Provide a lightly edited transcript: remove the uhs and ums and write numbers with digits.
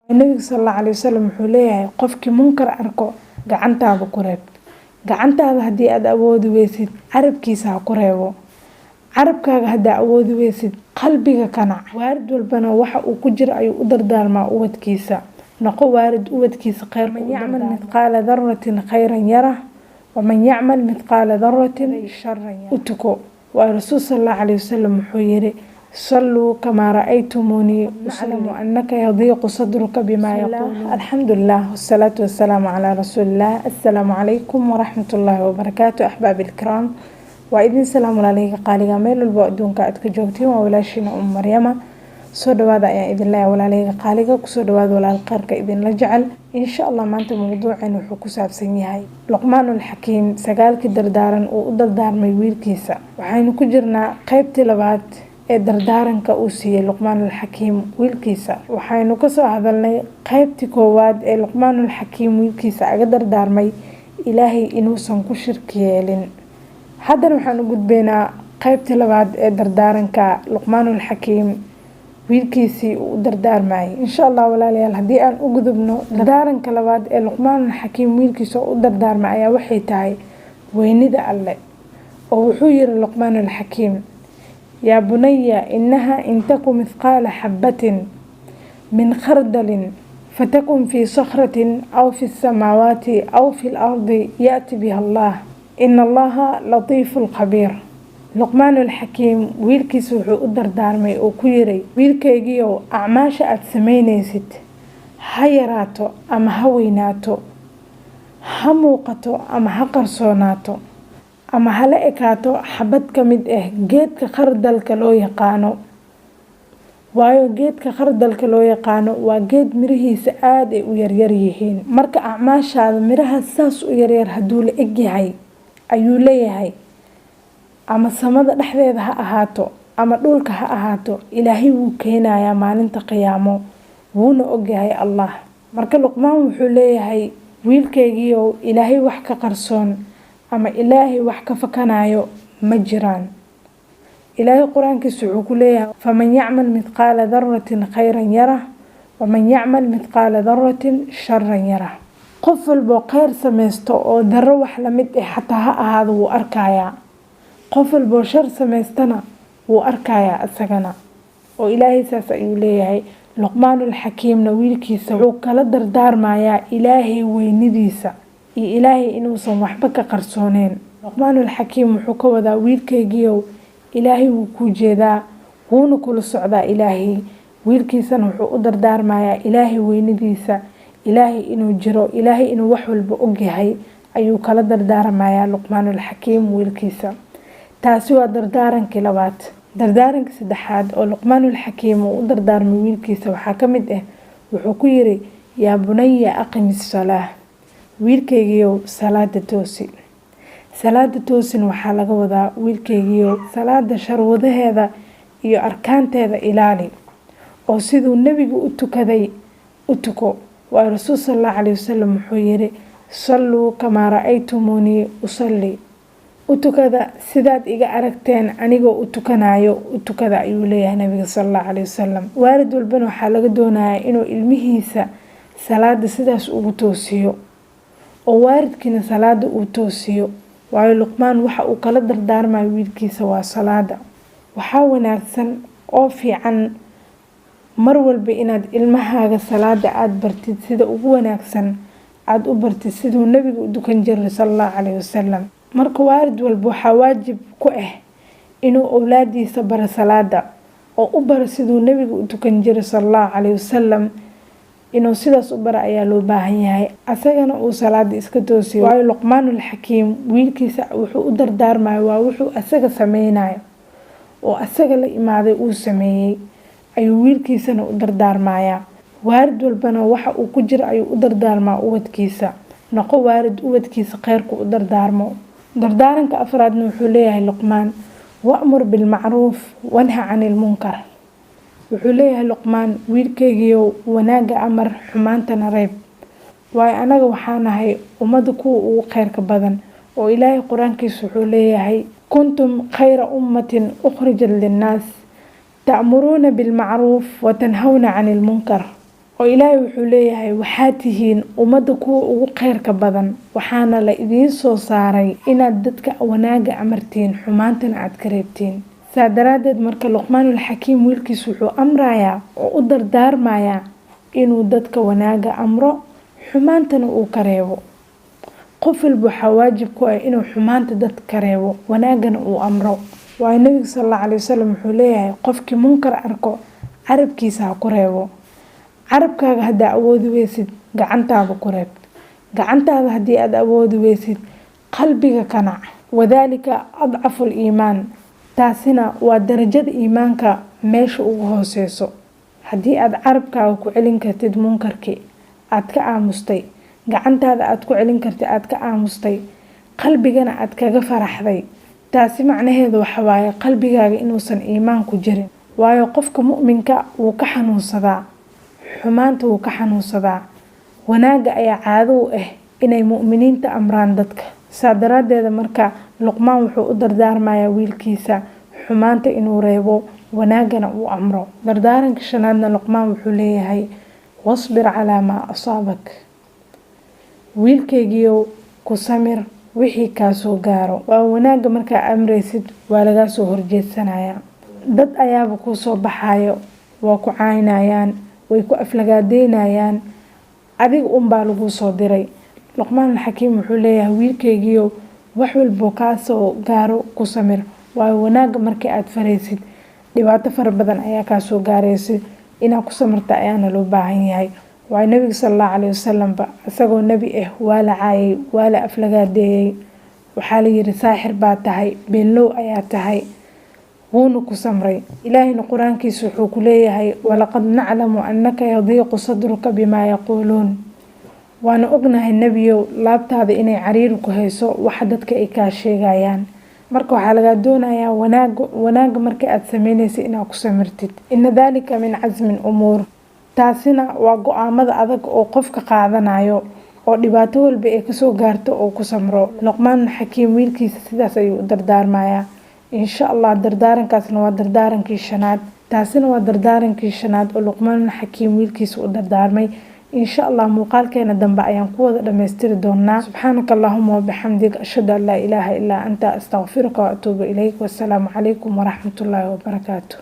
Nabiga sallallahu alayhi wasallam wuxuu leeyahay qofkii munkar arko gacantaada ku reeb. Gacantaada haddii aad awoodi weysid carabkiisa ha ku reebo. Carabkaaga haddii awoodi weysid qalbiga kanac. Waalid walbana waxa uu ku jiro ayuu u dardaarmaa ubadkiisa. Noqo waalid ubadkiisa khayr man ya'mal mithqala dharratin khayran yarah wa man ya'mal mithqala dharratin sharran yarah. Utuko waa rasuul sallallahu alayhi wasallam wuxuu yiri صلوا كما رأيتموني أعلم أنك يضيق صدرك بما يقول. الحمد لله والصلاة والسلام على رسول الله. السلام عليكم ورحمة الله وبركاته أحبابي الكرام. وإذن سلام عليكم قالي ميل البؤدون كأتك جوتين وولاشين مريم سود هذا يا إذن الله ولا عليك قالي كسود هذا ولا القرك إذن لجعل إن شاء الله ما أنت موضوع إنه حكوس عبسيني هاي لقمان الحكيم سجالك دردارا ودردار ميويل كيسة وحين كجرنا قيبت لبعض dardaaranka uu siiyay Luqmaanul Hakiim wiilkiisa waxaynu ka soo hadalnay qaybtii koowaad ee Luqmaanul Hakiim wiilkiisa aga dardaarmay Ilaahay inuusan ku shirki yeelin. Haddana waxaan u gudbeynaa qaybtii labaad ee dardaaranka Luqmaanul Hakiim wiilkiisii uu dardaarmay. Insha Allah walaalayaal haddii aan u gudubno dardaaranka labaad ee Luqmaanul Hakiim wiilkiisa uu dardaarmay ayaa waxay tahay weynida Alle oo wuxuu yiri Luqmaanul Hakiim يا بني إنها إن تكن مثقال حبة من خردل فتكن في صخرة أو في السماوات أو في الأرض يأتي بها الله إن الله لطيف الخبير. لقمان الحكيم ويلكي سوحو أدر دارمي وكويري ويلكي يجيو أعماش أتسميني ست هيراتو أم هويناتو هموقتو أم هقرصوناتو ama hala ekaato xabad ka mid ah geedka khardalka loo yaqaano. waayo geedka khardalka loo yaqaano waa geed mirihiisa aad ay u yaryar yihiin. marka acmaashaada miraha saas u yaryar hadduu la eg yahay ayuu leeyahay ama samada dhexdeeda ha ahaato ama dhulka ha ahaato Ilaahay wuu keenayaa maalinta qiyaamo wuuna ogyahay Allah. marka Luqmaan wuxuu leeyahay wiilkaygiiyo Ilaahay wax ka qarsoon ama Ilaahay wax ka fakanayo ma jiraan. Ilaahay quraankiisa wuxuu ku leeyahay faman ya'mal mithqala dharratin khayran yarah wa man ya'mal mithqala dharratin sharran yarah. qof walba khayr sameysto oo darro wax la mid ah xataa ha ahaado wuu arkayaa. qof walba shar sameystana wuu arkayaa asagana. oo Ilaahay saas ayuu leeyahay. Luqmaanul Hakiimna wiilkiisa wuxuu kala dardaarmayaa Ilaahay weynidiisa Ilaahay inuusan waxba ka qarsooneen. Luqmaanul Hakiim wuxuu ka wadaa wiilkaygiiyo Ilaahay wuu ku jeedaa wuuna kula socdaa Ilaahay. wiilkiisana wuxuu u dardaarmayaa Ilaahay weynidiisa Ilaahay inuu jiro Ilaahay inuu wax walba ogyahay ayuu kala dardaarmayaa Luqmaanul Hakiim wiilkiisa. taasi waa dardaarankii labaad. dardaarankii saddexaad oo Luqmaanul Hakiim uu u dardaarmay wiilkiisa waxaa ka mid ah wuxuu ku yiri yaa bunayya aqimis salaah wiilkaygiiyo salaada toosi. salaada toosin waxaa laga wadaa wiilkaygiiyo salaada sharwadaheeda iyo arkaanteeda ilaali oo siduu nabigu u tukaday u tuko. waa rasuul sallallahu alayhi wasallam wuxuu yiri sallu kama ra'aytumuni usalli. u tukada sidaad iga aragteen anigoo u tukanayo u tukada ayuu leeyahay nabiga sallallahu alayhi wasallam. waalid walbana waxaa laga doonayaa inuu ilmihiisa salaada sidaas ugu toosiyo oo waalidkiina salaada uu toosiyo. waayo Luqmaan waxa uu kala dardaarmayo wiilkiisa waa salaada. waxaa wanaagsan oo fiican mar walba inaad ilmahaaga salaada aad bartid sida ugu wanaagsan aad u bartid siduu nabigu u dukan jiray sallallahu alayhi wasallam. marka waalid walba waxaa waajib ku ah inuu awlaadiisa baro salaada oo u baro siduu nabigu u dukan jiray sallallahu alayhi wasallam. inuu sidaas u bara ayaa loo baahan yahay asagana uu salaada iska toosiyo. waayo Luqmaanul Hakiim wiilkiisa wuxuu u dardaarmayo waa wuxuu asaga sameynayo oo asaga la imaaday uu sameeyay ayuu wiilkiisana u dardaarmayaa. waalid walbana waxa uu ku jiro ayuu u dardaarmaa ubadkiisa. noqo waalid ubadkiisa khayrku u dardaarmo. dardaaranka afraadna wuxuu leeyahay Luqmaan wa'mur bil ma'ruf wanha 'anil munkar. wuxuu leeyahay Luqmaan wiilkaygiiyo wanaaga amar xumaantana reeb. waayo anaga waxaan nahay ummada kuwa ugu khayrka badan oo Ilaahay quraankiisa wuxuu leeyahay kuntum khayra ummatin ukhrijat lin-nas ta'muruna bil ma'ruf wa tanhawna 'anil munkar oo ilaahay wuxuu leeyahay waxaad tihiin ummadda kuwa ugu khayrka badan waxaana la idiin soo saaray inaad dadka wanaaga amartiin xumaantana aad ka reebtiin. saa daraadeed marka Luqmaanul Xakiim wiilkiis wuxuu amrayaa oo u dardaarmayaa inuu dadka wanaaga amro xumaantana uu ka reebo. qof walba waxaa waajib ku ah inuu xumaanta dadka ka reebo wanaagana uu amro. waayo nabiga sallallahu alayhi wasallam wuxuu leeyahay qofkii munkar arko carabkiisa ha ku reebo. carabkaaga haddaa awoodi weysid gacantaada ku reeb. gacantaada haddii aad awoodi weysid qalbiga kanac. wadaalika adcaful iimaan. taasina waa darajada iimaanka meesha ugu hooseyso. haddii aad carabkaaga ku celin kartid munkarkii aad ka aamustay, gacantaada aad ku celin kartid aad ka aamustay, qalbigana aad kaga faraxday, taasi macnaheedu waxa waaye qalbigaaga inuusan iimaan ku jirin. waayo qofka mu'minka wuu ka xanuunsadaa xumaanta, wuu ka xanuunsadaa. wanaaga ayaa caado u ah inay mu'miniinta amraan dadka. saa daraadeeda marka Luqmaan wuxuu u dardaarmayaa wiilkiisa xumaanta inuu reebo wanaagana uu amro. dardaaranka shanaadna Luqmaan wuxuu leeyahay wasbir calaa maa asaabak. wiilkaygiiyow ku samir wixii kaa soo gaaro. waa wanaaga markaa amraysid waa lagaa soo horjeedsanayaa. dad ayaaba kuu soo baxaayo, waa ku caynayaan, way ku aflagaadeynayaan, adiga unbaa lagu soo diray. Luqmaanul Xakiim wuxuu leeyahay wiilkaygiiyow wax walbo kaa soo gaaro ku samir. waayo wanaaga markii aad faraysid dhibaato fara badan ayaa kaa soo gaaraysid, inaad ku samirta ayaana loo baahan yahay. waayo nabiga sallallahu alayhi wasallam isagoo nabi ah waa la caayay, waa la aflagaadeeyay, waxaa la yiri saaxir baa tahay, beenlow ayaa tahay, wuuna ku samray. ilaahayna quraankiisa wuxuu ku leeyahay walaqad naclamu annaka yadiiqu sadruka bimaa yaquuluun. waana ognahay nebiyow laabtaada inay cariiri ku hayso waxa dadka ay kaa sheegayaan. marka waxaa lagaa doonayaa wanaaga markii aad sameynaysid inaad ku samirtid. ina daalika min casmi umuur. taasina waa go-aamada adag oo qofka qaadanayo oo dhibaato walba ay kasoo gaarto oo ku samro. Luqmaanul Xakiim wiilkiisa sidaas ayuu u dardaarmayaa. insha Allah dardaarankaasna waa dardaarankii shanaad. taasina waa dardaarankii shanaad oo Luqmaanul Xakiim wiilkiisa u dardaarmay. insha Allah muuqaalkeena dambe ayaan ku wada dhameystiri doonaa. subhanaka allahumma wa bihamdika ashhadu an la ilaha illa anta astaghfiruka wa atuubu ilayk. wassalaamu calaykum waraxmatullaahi wabarakaatuh.